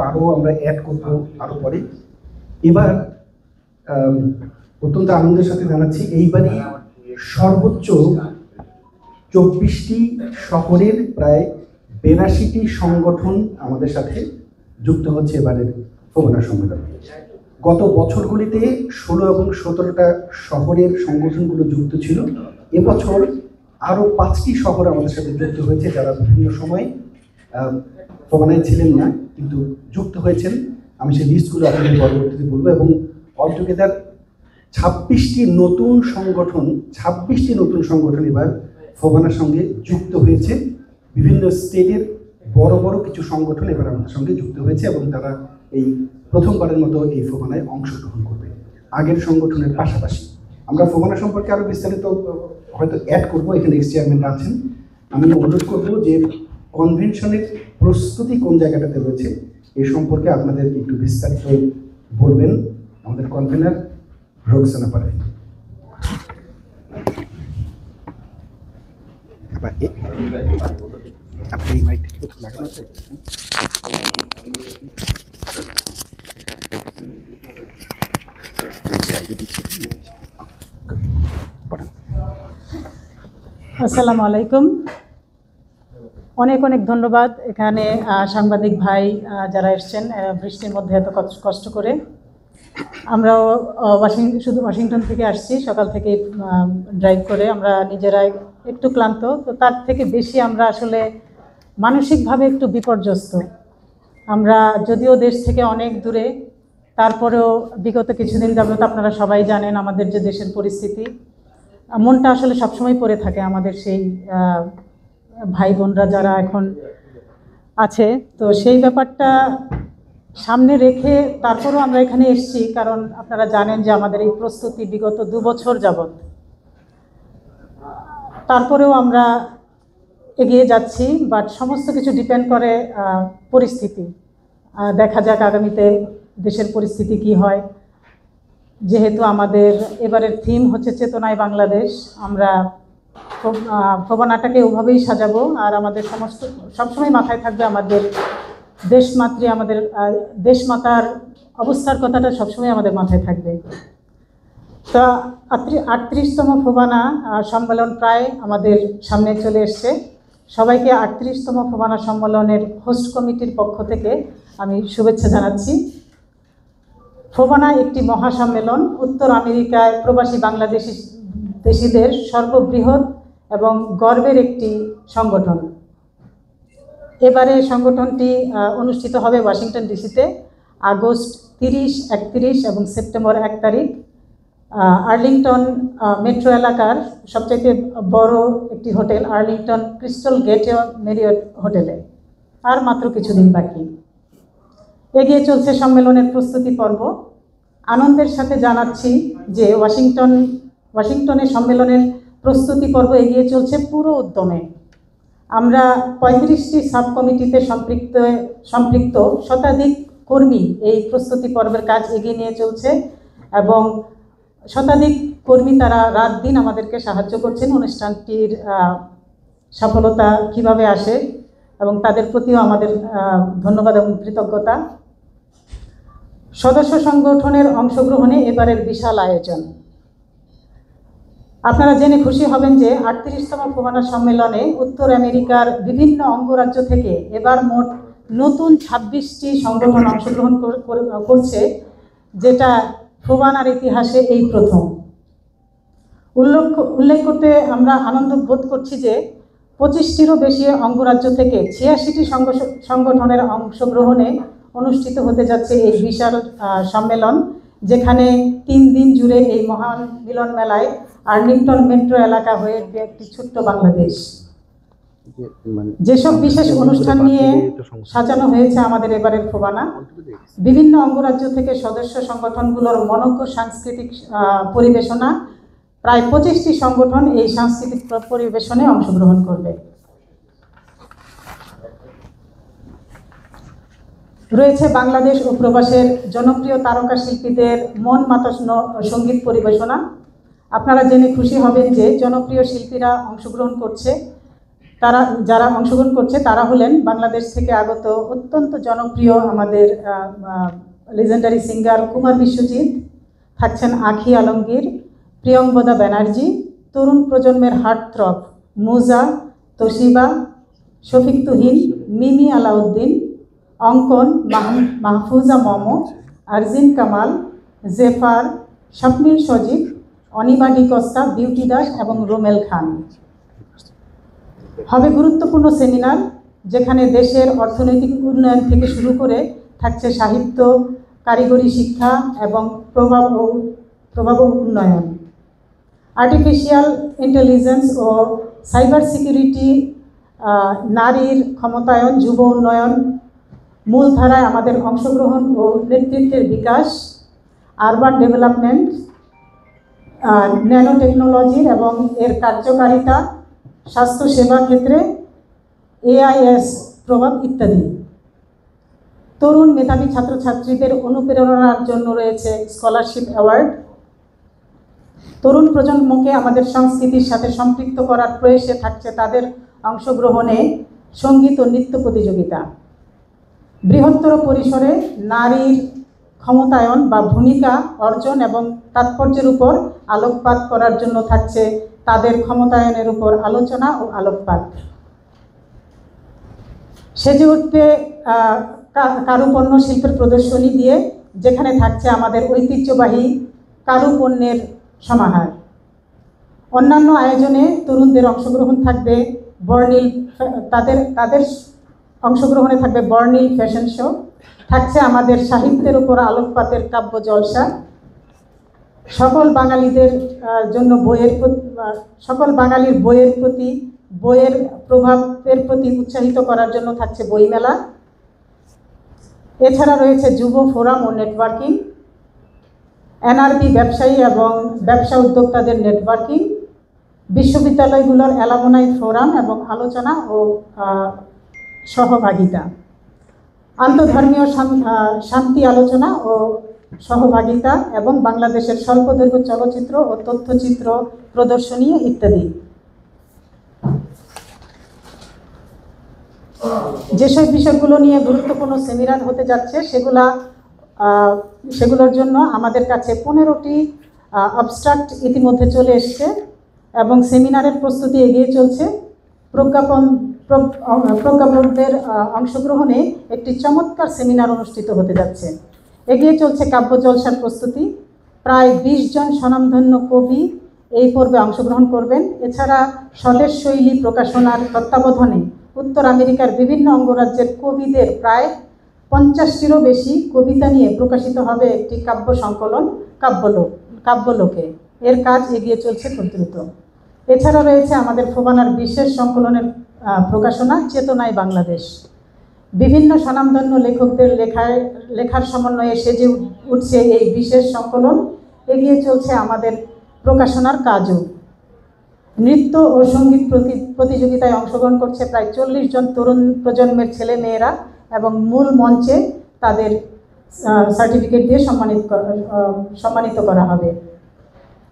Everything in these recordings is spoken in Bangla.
আরও আমরা অ্যাড করব আরও পরে। এবার অত্যন্ত আনন্দের সাথে জানাচ্ছি এইবারই সর্বোচ্চ 24টি শহরের প্রায় 82টি সংগঠন আমাদের সাথে যুক্ত হচ্ছে এবারের ফোবানা সম্মেলন। গত বছরগুলিতে 16 এবং 17টা শহরের সংগঠনগুলো যুক্ত ছিল। এবছর আরও 5টি শহর আমাদের সাথে যুক্ত হয়েছে, যারা বিভিন্ন সময় ফোবানায় ছিলেন না কিন্তু যুক্ত হয়েছেন। আমি সেই লিস্টগুলো আপনাদের পরবর্তীতে বলবো। এবং অলটুগেদার 26টি নতুন সংগঠন এবার ফোবানার সঙ্গে যুক্ত হয়েছে। বিভিন্ন স্টেটের বড় বড় কিছু সংগঠন এবার আমাদের সঙ্গে যুক্ত হয়েছে এবং তারা এই প্রথমবারের মতো এই ফোবানায় অংশগ্রহণ করবে আগের সংগঠনের পাশাপাশি। আমরা ফোবানা সম্পর্কে আরও বিস্তারিত হয়তো অ্যাড করবো, এখানে এক্স চেয়ারম্যান আছেন। আমি অনুরোধ করবো যে কনভেনশনের প্রস্তুতি কোন জায়গাটাতে রয়েছে এই সম্পর্কে আপনাদের একটু বিস্তারিত বলবেন আমাদের কনভেনার রোকসানা পারভীন। আসসালামু আলাইকুম। অনেক অনেক ধন্যবাদ এখানে সাংবাদিক ভাই যারা এসছেন বৃষ্টির মধ্যে এত কষ্ট করে। আমরাও শুধু ওয়াশিংটন থেকে আসছি, সকাল থেকে ড্রাইভ করে। আমরা নিজেরাই একটু ক্লান্ত, তো তার থেকে বেশি আমরা আসলে মানসিকভাবে একটু বিপর্যস্ত। আমরা যদিও দেশ থেকে অনেক দূরে, তারপরেও বিগত কিছুদিন যাবত আপনারা সবাই জানেন আমাদের যে দেশের পরিস্থিতি, মনটা আসলে সবসময় পড়ে থাকে আমাদের সেই ভাই বোনরা যারা এখন আছে। তো সেই ব্যাপারটা সামনে রেখে তারপরেও আমরা এখানে এসেছি, কারণ আপনারা জানেন যে আমাদের এই প্রস্তুতি বিগত 2 বছর যাবত। তারপরেও আমরা এগিয়ে যাচ্ছি, বাট সমস্ত কিছু ডিপেন্ড করে পরিস্থিতি। দেখা যাক আগামীতে দেশের পরিস্থিতি কি হয়। যেহেতু আমাদের এবারের থিম হচ্ছে চেতনায় বাংলাদেশ, আমরা ফোবানাটাকে ওভাবেই সাজাবো। আর আমাদের সবসময় মাথায় থাকবে আমাদের দেশমাতৃ, আমাদের দেশমাতার অবস্থার কথাটা সবসময় আমাদের মাথায় থাকবে। তো 38তম ফোবানা সম্মেলন প্রায় আমাদের সামনে চলে এসছে। সবাইকে 38তম ফোবানা সম্মেলনের হোস্ট কমিটির পক্ষ থেকে আমি শুভেচ্ছা জানাচ্ছি। ফোবানা একটি মহাসম্মেলন, উত্তর আমেরিকায় প্রবাসী বাংলাদেশিদের সর্ববৃহৎ এবং গর্বের একটি সংগঠন। এবারে সংগঠনটি অনুষ্ঠিত হবে ওয়াশিংটন ডিসিতে আগস্ট 30, 31 এবং সেপ্টেম্বর 1 তারিখ। আর্লিংটন মেট্রো এলাকার সবচেয়ে বড় একটি হোটেল আর্লিংটন ক্রিস্টাল গেটে মেরিয়ট হোটেলে। আর মাত্র কিছুদিন বাকি। এগিয়ে চলছে সম্মেলনের প্রস্তুতি পর্ব। আনন্দের সাথে জানাচ্ছি যে ওয়াশিংটনে সম্মেলনের প্রস্তুতি পর্ব এগিয়ে চলছে পুরো উদ্যমে। আমরা 35টি সাব কমিটিতে সম্পৃক্ত শতাধিক কর্মী এই প্রস্তুতি পর্বের কাজ এগিয়ে নিয়ে চলছে এবং শতাধিক কর্মী তারা রাত দিন আমাদেরকে সাহায্য করছেন অনুষ্ঠানটির সফলতা কিভাবে আসে, এবং তাদের প্রতিও আমাদের ধন্যবাদ এবং কৃতজ্ঞতা। সদস্য সংগঠনের অংশগ্রহণে এবারের বিশাল আয়োজন। আপনারা জেনে খুশি হবেন যে 38তম ফোবানা সম্মেলনে উত্তর আমেরিকার বিভিন্ন অঙ্গরাজ্য থেকে এবার মোট নতুন 26টি সংগঠন অংশগ্রহণ করছে, যেটা ফোবানার ইতিহাসে এই প্রথম। উল্লেখ করতে আমরা আনন্দ বোধ করছি যে 25টিরও বেশি অঙ্গরাজ্য থেকে 86টি সংগঠনের অংশগ্রহণে অনুষ্ঠিত হতে যাচ্ছে এই বিশাল সম্মেলন, যেখানে 3 দিন জুড়ে এই মহান মিলন মেলায় আর্লিংটন মেট্রো এলাকা হয়ে একটি ছোট্ট বাংলাদেশ। যেসব বিশেষ অনুষ্ঠান নিয়ে সাজানো হয়েছে আমাদের এবারের ফোবানা, বিভিন্ন অঙ্গরাজ্য থেকে সদস্য সংগঠনগুলোর মনোজ্ঞ সাংস্কৃতিক পরিবেশনা। প্রায় 25টি সংগঠন এই সাংস্কৃতিক পরিবেশনে অংশগ্রহণ করবে। রয়েছে বাংলাদেশ ও প্রবাসের জনপ্রিয় তারকা শিল্পীদের মন মাতানো সঙ্গীত পরিবেশনা। আপনারা জেনে খুশি হবেন যে জনপ্রিয় শিল্পীরা অংশগ্রহণ করছে। তারা যারা অংশগ্রহণ করছে তারা হলেন বাংলাদেশ থেকে আগত অত্যন্ত জনপ্রিয় আমাদের লিজেন্ডারি সিঙ্গার কুমার বিশ্বজিৎ, থাকছেন আখি আলমগীর, প্রিয়ঙ্বদা ব্যানার্জি, তরুণ প্রজন্মের হার্টথ্রব মুজা, তোশিবা, শফিক তুহিন, মিমি আলাউদ্দিন, অঙ্কন, মাহফুজা মমো, আরজিন কামাল, জেফার, স্বপ্নিল সজীব, অনিমা ডিকস্তা, বিউটি দাস এবং রোমেল খান। হবে গুরুত্বপূর্ণ সেমিনার যেখানে দেশের অর্থনৈতিক উন্নয়ন থেকে শুরু করে থাকছে সাহিত্য, কারিগরি শিক্ষা এবং প্রভাব উন্নয়ন, আর্টিফিশিয়াল ইন্টেলিজেন্স ও সাইবার সিকিউরিটি, নারীর ক্ষমতায়ন, যুব উন্নয়ন, মূলধারায় আমাদের অংশগ্রহণ ও নেতৃত্বের বিকাশ, আরবান ডেভেলপমেন্ট, ন্যানো টেকনোলজির এবং এর কার্যকারিতা, স্বাস্থ্যসেবা ক্ষেত্রে AIS প্রভাব ইত্যাদি। তরুণ মেধাবী ছাত্রছাত্রীদের অনুপ্রেরণার জন্য রয়েছে স্কলারশিপ অ্যাওয়ার্ড। তরুণ প্রজন্মকে আমাদের সংস্কৃতির সাথে সম্পৃক্ত করার প্রয়াসে থাকছে তাদের অংশগ্রহণে সঙ্গীত ও নৃত্য প্রতিযোগিতা। বৃহত্তর পরিসরে নারীর ক্ষমতায়ন বা ভূমিকা অর্জন এবং তাৎপর্যের উপর আলোকপাত করার জন্য থাকছে তাদের ক্ষমতায়নের উপর আলোচনা ও আলোকপাত। সেজে উঠবে কারুপণ্য শিল্পের প্রদর্শনী দিয়ে, যেখানে থাকছে আমাদের ঐতিহ্যবাহী কারুপণ্যের সমাহার। অন্যান্য আয়োজনে তরুণদের অংশগ্রহণ থাকবে তাদের অংশগ্রহণে থাকবে বর্ণিল ফ্যাশন শো, থাকছে আমাদের সাহিত্যের উপর আলোকপাতের কাব্য জলসা, সকল বাঙালিদের জন্য সকল বাঙালির বইয়ের প্রভাবের প্রতি উৎসাহিত করার জন্য থাকছে বইমেলা। এছাড়া রয়েছে যুব ফোরাম ও নেটওয়ার্কিং, NRB ব্যবসায়ী এবং ব্যবসা উদ্যোক্তাদের নেটওয়ার্কিং, বিশ্ববিদ্যালয়গুলোর অ্যালামনাই ফোরাম এবং আলোচনা ও সহভাগিতা, আন্তঃধর্মীয় শান্তি আলোচনা ও সহভাগিতা এবং বাংলাদেশের স্বল্পদৈর্ঘ্য চলচ্চিত্র ও তথ্যচিত্র প্রদর্শনী ইত্যাদি। যেসব বিষয়গুলো নিয়ে গুরুত্বপূর্ণ সেমিনার হতে যাচ্ছে সেগুলোর জন্য আমাদের কাছে 15টি অবস্ট্রাক্ট ইতিমধ্যে চলে এসছে এবং সেমিনারের প্রস্তুতি এগিয়ে চলছে। প্রজ্ঞাপনদের অংশগ্রহণে একটি চমৎকার সেমিনার অনুষ্ঠিত হতে যাচ্ছে। এগিয়ে চলছে কাব্য জলসার প্রস্তুতি। প্রায় 20 জন স্বনামধন্য কবি এই পর্বে অংশগ্রহণ করবেন। এছাড়া স্বদেশ শৈলী প্রকাশনার তত্ত্বাবধানে উত্তর আমেরিকার বিভিন্ন অঙ্গরাজ্যের কবিদের প্রায় 50টিরও বেশি কবিতা নিয়ে প্রকাশিত হবে একটি কাব্য সংকলন কাব্যলোকে। এর কাজ এগিয়ে চলছে খুব দ্রুত। এছাড়া রয়েছে আমাদের ফোবানার বিশেষ সংকলনের প্রকাশনা চেতনায় বাংলাদেশ। বিভিন্ন স্বনামধন্য লেখকদের লেখার সমন্বয়ে সেজে উঠছে এই বিশেষ সংকলন। এগিয়ে চলছে আমাদের প্রকাশনার কাজও। নৃত্য ও সঙ্গীত প্রতিযোগিতায় অংশগ্রহণ করছে প্রায় 40 জন তরুণ প্রজন্মের ছেলে মেয়েরা এবং মূল মঞ্চে তাদের সার্টিফিকেট দিয়ে সম্মানিত করা হবে।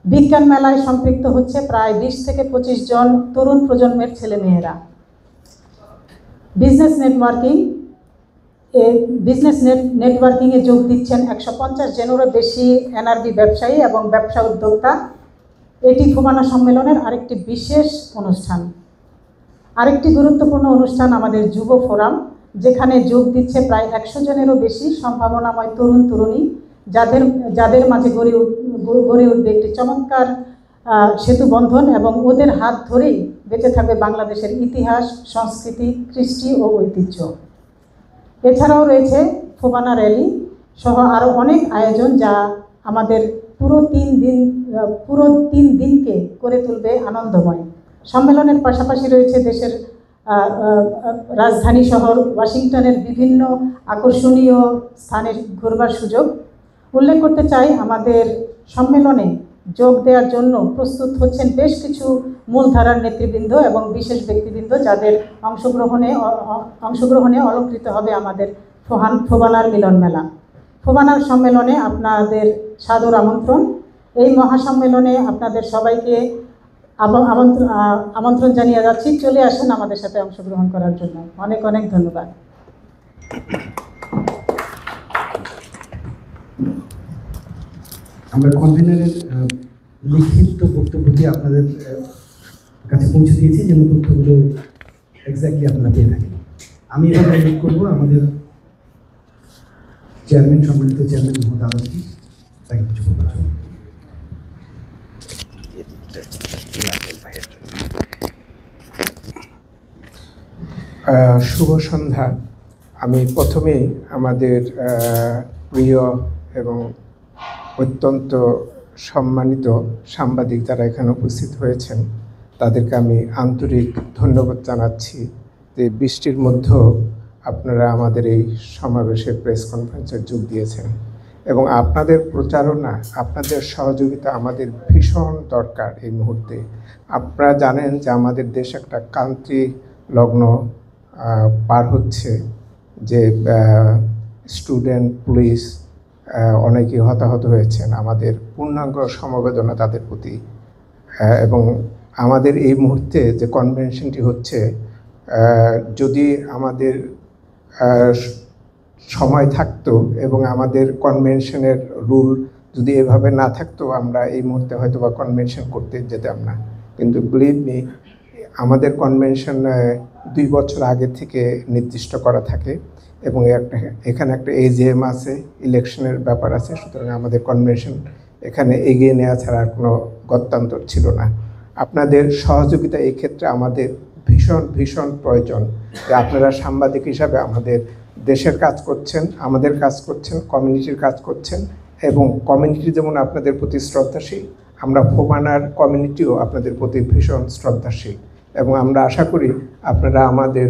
বিজ্ঞান মেলায় সম্পৃক্ত হচ্ছে প্রায় 20 থেকে 25 জন তরুণ প্রজন্মের ছেলে মেয়েরা। বিজনেস নেটওয়ার্কিংয়ে যোগ দিচ্ছেন 150 জনেরও বেশি NRB ব্যবসায়ী এবং ব্যবসা উদ্যোক্তা। এটি ফোবানা সম্মেলনের আরেকটি বিশেষ অনুষ্ঠান। আরেকটি গুরুত্বপূর্ণ অনুষ্ঠান আমাদের যুব ফোরাম, যেখানে যোগ দিচ্ছে প্রায় 100 জনেরও বেশি সম্ভাবনাময় তরুণ তরুণী, যাদের মাঝে গড়ে উঠবে একটি চমৎকার সেতু বন্ধন এবং ওদের হাত ধরেই বেঁচে থাকবে বাংলাদেশের ইতিহাস, সংস্কৃতি, কৃষ্টি ও ঐতিহ্য। এছাড়াও রয়েছে ফোবানা র্যালি সহ আরও অনেক আয়োজন, যা আমাদের পুরো 3 দিনকে করে তুলবে আনন্দময়। সম্মেলনের পাশাপাশি রয়েছে দেশের রাজধানী শহর ওয়াশিংটনের বিভিন্ন আকর্ষণীয় স্থানে ঘুরবার সুযোগ। উল্লেখ করতে চাই, আমাদের সম্মেলনে যোগ দেওয়ার জন্য প্রস্তুত হচ্ছেন বেশ কিছু মূলধারার নেতৃবৃন্দ এবং বিশেষ ব্যক্তিবৃন্দ, যাদের অংশগ্রহণে অলঙ্কৃত হবে আমাদের ফোবানার মিলন মেলা। ফোবানার সম্মেলনে আপনাদের সাদর আমন্ত্রণ। এই মহাসম্মেলনে আপনাদের সবাইকে আমন্ত্রণ জানিয়ে যাচ্ছি, চলে আসুন আমাদের সাথে অংশগ্রহণ করার জন্য। অনেক অনেক ধন্যবাদ। আমরা কনভেনারের লিখিত বক্তব্যটি আপনাদের কাছে পৌঁছে দিয়েছি, যেন তথ্যগুলো এক্স্যাক্টলি আপনারা পেয়ে থাকেন। আমি এবার অনুরোধ করবো আমাদের চেয়ারম্যান, সম্মানিত চেয়ারম্যান মোহাম্মদ আলমগীর, তাকে কিছু বলার জন্য। শুভ সন্ধ্যা। আমি প্রথমেই আমাদের প্রিয় এবং অত্যন্ত সম্মানিত সাংবাদিক যারা এখানে উপস্থিত হয়েছেন, তাদেরকে আমি আন্তরিক ধন্যবাদ জানাচ্ছি যে বৃষ্টির মধ্যেও আপনারা আমাদের এই সমাবেশে প্রেস কনফারেন্সে যোগ দিয়েছেন এবং আপনাদের প্রচারণা, আপনাদের সহযোগিতা আমাদের ভীষণ দরকার এই মুহূর্তে। আপনারা জানেন যে আমাদের দেশ একটা ক্রান্তি লগ্ন পার হচ্ছে, যে স্টুডেন্ট, পুলিশ অনেকেই হতাহত হয়েছেন। আমাদের পূর্ণাঙ্গ সমবেদনা তাদের প্রতি। এবং আমাদের এই মুহূর্তে যে কনভেনশনটি হচ্ছে, যদি আমাদের সময় থাকতো এবং আমাদের কনভেনশনের রুল যদি এভাবে না থাকতো, আমরা এই মুহূর্তে হয়তো বা কনভেনশন করতে যেতাম না। কিন্তু বিলিভ মি, আমাদের কনভেনশন 2 বছর আগে থেকে নির্দিষ্ট করা থাকে এবং এখানে একটা এজিএম আছে, ইলেকশনের ব্যাপার আছে। সুতরাং আমাদের কনভেনশন এখানে এগিয়ে নেওয়া ছাড়া আর কোনো গত্যন্তর ছিল না। আপনাদের সহযোগিতা এই ক্ষেত্রে আমাদের ভীষণ ভীষণ প্রয়োজন। যে আপনারা সাংবাদিক হিসাবে আমাদের দেশের কাজ করছেন, আমাদের কাজ করছেন, কমিউনিটির কাজ করছেন এবং কমিউনিটি যেমন আপনাদের প্রতি শ্রদ্ধাশীল, আমরা ফোবানার কমিউনিটিও আপনাদের প্রতি ভীষণ শ্রদ্ধাশীল এবং আমরা আশা করি আপনারা আমাদের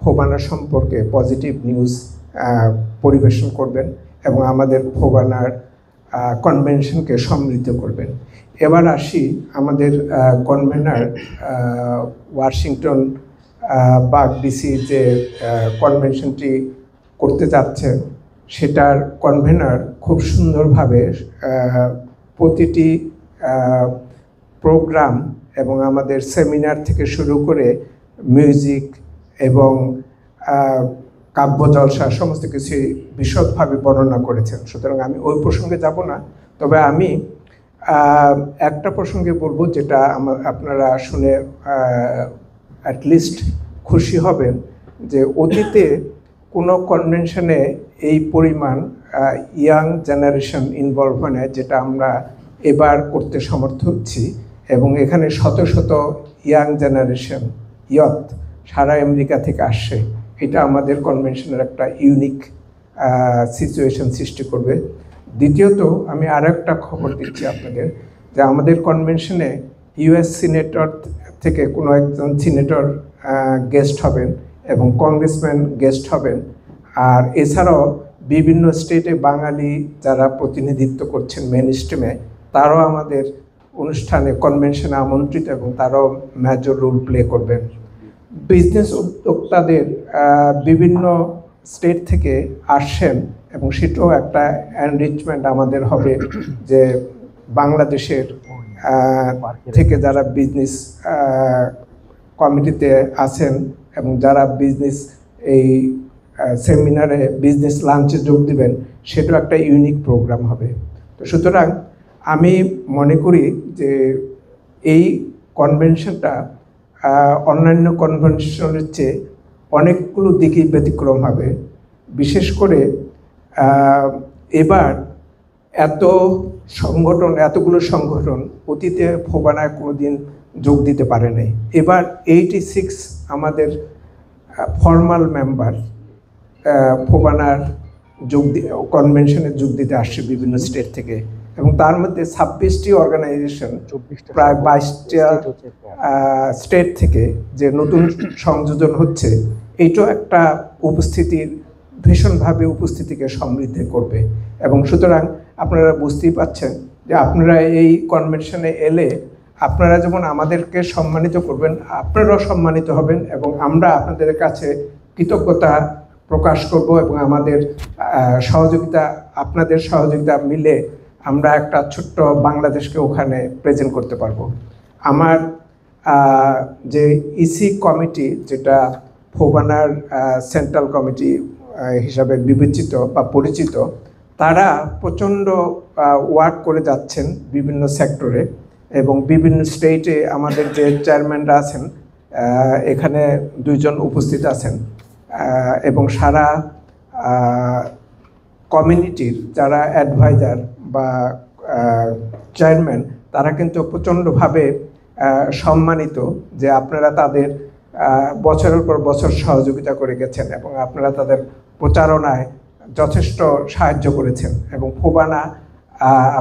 ফোবানা সম্পর্কে পজিটিভ নিউজ পরিবেশন করবেন এবং আমাদের ফোবানার কনভেনশনকে সমৃদ্ধ করবেন। এবার আসি আমাদের কনভেনার ওয়াশিংটন বা ডিসি যে কনভেনশনটি করতে যাচ্ছেন, সেটার কনভেনার খুব সুন্দরভাবে প্রতিটি প্রোগ্রাম এবং আমাদের সেমিনার থেকে শুরু করে মিউজিক এবং কাব্য জলসা সমস্ত কিছুই বিশদভাবে বর্ণনা করেছেন। সুতরাং আমি ওই প্রসঙ্গে যাব না, তবে আমি একটা প্রসঙ্গে বলবো যেটা আপনারা শুনে অ্যাটলিস্ট খুশি হবেন, যে অতীতে কোনো কনভেনশনে এই পরিমাণ ইয়াং জেনারেশন ইনভলভ হয় না, যেটা আমরা এবার করতে সমর্থ হচ্ছি। এবং এখানে শত শত ইয়াং জেনারেশন, ইয়থ সারা আমেরিকা থেকে আসছে। এটা আমাদের কনভেনশনের একটা ইউনিক সিচুয়েশন সৃষ্টি করবে। দ্বিতীয়ত, আমি আর একটা খবর দিচ্ছি আপনাদের, যে আমাদের কনভেনশনে ইউএস সিনেটর থেকে কোনো একজন সিনেটর গেস্ট হবেন এবং কংগ্রেসম্যান গেস্ট হবেন। আর এছাড়াও বিভিন্ন স্টেটে বাঙালি যারা প্রতিনিধিত্ব করছেন মেন স্ট্রিমে, তারাও আমাদের অনুষ্ঠানে কনভেনশনে আমন্ত্রিত এবং তারাও মেজর রোল প্লে করবেন। বিজনেস উদ্যোক্তাদের বিভিন্ন স্টেট থেকে আসছেন এবং সেটাও একটা এনরিচমেন্ট আমাদের হবে, যে বাংলাদেশের থেকে যারা বিজনেস কমিটিতে আছেন এবং যারা বিজনেস এই সেমিনারে বিজনেস লাঞ্চে যোগ দিবেন, সেটাও একটা ইউনিক প্রোগ্রাম হবে। তো সুতরাং আমি মনে করি যে এই কনভেনশনটা অন্যান্য কনভেনশনের চেয়ে অনেকগুলো দিকেই ব্যতিক্রম হবে। বিশেষ করে এবার এতগুলো সংগঠন অতীতে ফোবানায় কোনো দিন যোগ দিতে পারে নাই। এবার 86 আমাদের ফর্মাল মেম্বার ফোবানার কনভেনশনে যোগ দিতে আসছে বিভিন্ন স্টেট থেকে, এবং তার মধ্যে 26টি অর্গানাইজেশন, প্রায় 22টা স্টেট থেকে যে নতুন সংযোজন হচ্ছে, এইটাও একটা ভীষণভাবে উপস্থিতিকে সমৃদ্ধ করবে। এবং সুতরাং আপনারা বুঝতেই পাচ্ছেন যে আপনারা এই কনভেনশনে এলে আপনারা যেমন আমাদেরকে সম্মানিত করবেন, আপনারাও সম্মানিত হবেন এবং আমরা আপনাদের কাছে কৃতজ্ঞতা প্রকাশ করব এবং আমাদের আপনাদের সহযোগিতা মিলে আমরা একটা ছোট্ট বাংলাদেশকে ওখানে প্রেজেন্ট করতে পারবো। আমার যে ইসি কমিটি, যেটা ফোবানার সেন্ট্রাল কমিটি হিসাবে বিবেচিত বা পরিচিত, তারা প্রচণ্ড ওয়ার্ক করে যাচ্ছেন বিভিন্ন সেক্টরে এবং বিভিন্ন স্টেটে। আমাদের যে চেয়ারম্যানরা আছেন, এখানে 2 জন উপস্থিত আছেন, এবং সারা কমিউনিটির যারা অ্যাডভাইজার বা চেয়ারম্যান, তারা কিন্তু প্রচণ্ডভাবে সম্মানিত যে আপনারা তাদের বছরের পর বছর সহযোগিতা করে গেছেন এবং আপনারা তাদের প্রচারণায় যথেষ্ট সাহায্য করেছেন এবং ফোবানা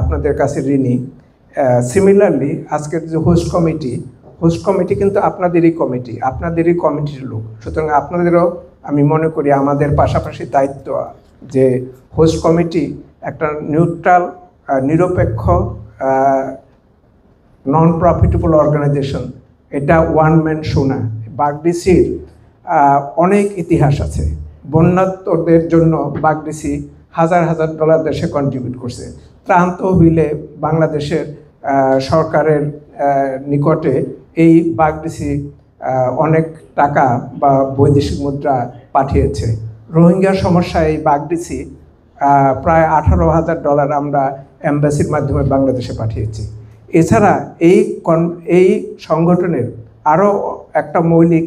আপনাদের কাছে ঋণী। সিমিলারলি আজকের যে হোস্ট কমিটি কিন্তু আপনাদেরই কমিটির লোক। সুতরাং আপনাদেরও আমি মনে করি আমাদের পাশাপাশি দায়িত্ব যে হোস্ট কমিটি একটা নিউট্রাল, নিরপেক্ষ, নন প্রফিটেবল অর্গানাইজেশন। এটা ওয়ান ম্যান শো না। বাগডিসির অনেক ইতিহাস আছে। বন্যার্তদের জন্য বাগডিসি হাজার হাজার ডলার দেশে কন্ট্রিবিউট করছে। ত্রাণ তহবিলে বাংলাদেশের সরকারের নিকটে এই বাগডিসি অনেক টাকা বা বৈদেশিক মুদ্রা পাঠিয়েছে। রোহিঙ্গার সমস্যায় এই বাগডিসি প্রায় 18,000 ডলার আমরা এম্বাসির মাধ্যমে বাংলাদেশে পাঠিয়েছি। এছাড়া এই সংগঠনের আরও একটা মৌলিক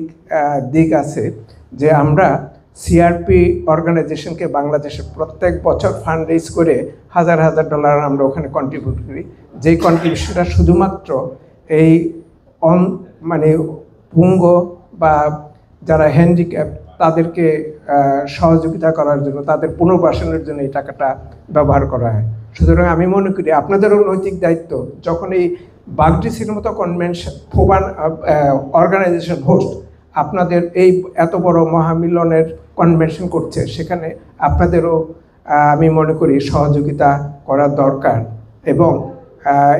দিক আছে যে আমরা সিআরপি অর্গানাইজেশনকে বাংলাদেশের প্রত্যেক বছর ফান্ড রেজ করে হাজার হাজার ডলার আমরা ওখানে কন্ট্রিবিউট করি। যেই কন্ট্রিবিউশনটা শুধুমাত্র এই মানে পুঙ্গ বা যারা হ্যান্ডিক্যাপ তাদেরকে সহযোগিতা করার জন্য, তাদের পুনর্বাসনের জন্য এই টাকাটা ব্যবহার করা হয়। সুতরাং আমি মনে করি আপনাদেরও নৈতিক দায়িত্ব, যখন এই বাগডিসির মতো কনভেনশন ফোবান অর্গানাইজেশন হোস্ট আপনাদের এই এত বড় মহামিলনের কনভেনশন করছে, সেখানে আপনাদেরও আমি মনে করি সহযোগিতা করা দরকার এবং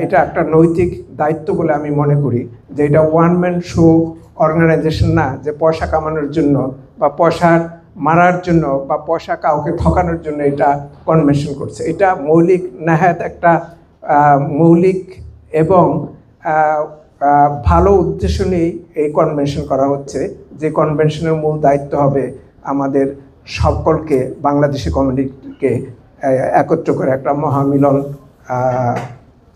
এটা একটা নৈতিক দায়িত্ব বলে আমি মনে করি যে এটা ওয়ান ম্যান শো অর্গানাইজেশন না, যে পয়সা কামানোর জন্য বা পয়সার মারার জন্য বা পয়সা কাউকে ঠকানোর জন্য এটা কনভেনশন করছে। এটা মৌলিক নেহাত একটা মৌলিক এবং ভালো উদ্দেশ্য নিয়েই এই কনভেনশন করা হচ্ছে, যে কনভেনশনের মূল দায়িত্ব হবে আমাদের সকলকে, বাংলাদেশি কমিউনিটিকে একত্র করে একটা মহামিলন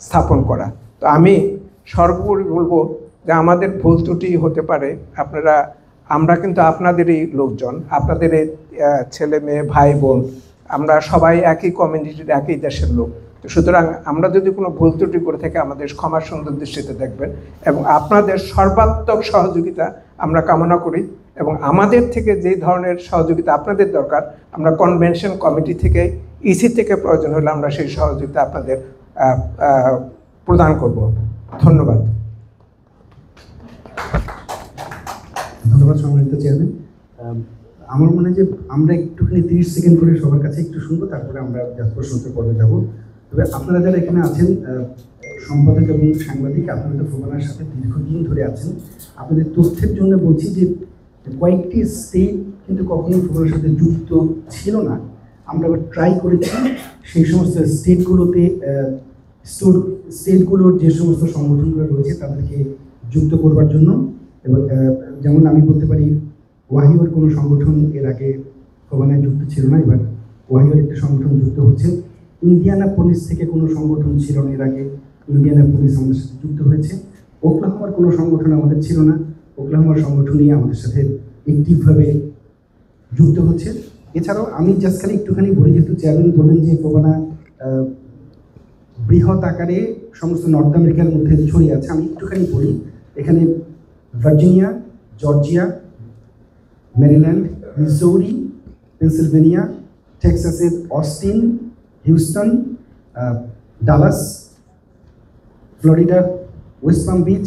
স্থাপন করা। তো আমি সর্বোপরি বলবো যে আমাদের ভুল ত্রুটি হতে পারে, আমরা কিন্তু আপনাদেরই লোকজন, আপনাদের ছেলে মেয়ে ভাই বোন, আমরা সবাই একই কমিউনিটির, একই দেশের লোক। তো সুতরাং আমরা যদি কোনো ভুল ত্রুটি করে থাকি আমাদের ক্ষমা সুন্দর দৃষ্টিতে দেখবেন এবং আপনাদের সর্বাত্মক সহযোগিতা আমরা কামনা করি এবং আমাদের থেকে যে ধরনের সহযোগিতা আপনাদের দরকার আমরা কনভেনশন কমিটি থেকে, ইসি থেকে প্রয়োজন হলে আমরা সেই সহযোগিতা আপনাদের প্রদান করব। ধন্যবাদ। ধন্যবাদ সম্মানিত চেয়ারম্যান। আমার মনে হয় যে আমরা একটুখানি 30 সেকেন্ড করে সবার কাছে একটু শুনবো, তারপরে আমরা প্রশ্নোত্তর পর্বে যাব। তবে আপনারা যারা এখানে আছেন, সম্পাদক এবং সাংবাদিক, আপনারা তো ফোবানার সাথে দীর্ঘদিন ধরে আছেন। আপনাদের তথ্যের জন্য বলছি যে কয়েকটি স্টেট কিন্তু কখনোই ফোবানার সাথে যুক্ত ছিল না। আমরা আবার ট্রাই করেছি সেই সমস্ত স্টেটগুলোর যে সমস্ত সংগঠনগুলো রয়েছে তাদেরকে যুক্ত করবার জন্য। এবং যেমন আমি বলতে পারি ওয়াহিওর কোনো সংগঠন এর আগে ফোবানায় যুক্ত ছিল না, এবার ওয়াহিওর একটা সংগঠন যুক্ত হচ্ছে। ইন্ডিয়ানা পুলিশ থেকে কোনো সংগঠন ছিল না এর আগে, ইন্ডিয়ানা পুলিশ আমাদের সাথে যুক্ত হয়েছে। ওকলাহোমার কোনো সংগঠন আমাদের ছিল না, ওকলাহোমার সংগঠনই আমাদের সাথে অ্যাক্টিভভাবে যুক্ত হচ্ছে। এছাড়াও আমি জাস্ট খালি একটুখানি বলি, যেহেতু চেয়ারম্যান বললেন যে ফোবানা বৃহৎ আকারে সমস্ত নর্থ আমেরিকার মধ্যে ছড়িয়ে আছে, আমি একটুখানি বলি। এখানে Virginia, Georgia, Maryland, Missouri, Pennsylvania, টেক্সাসের অস্টিন, হিউস্টন, ডালাস, ফ্লোরিডার ওয়েস্ট পাম বিচ,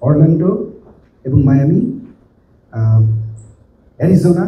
অরল্যান্ডো এবং মায়ামি, অ্যারিজোনা,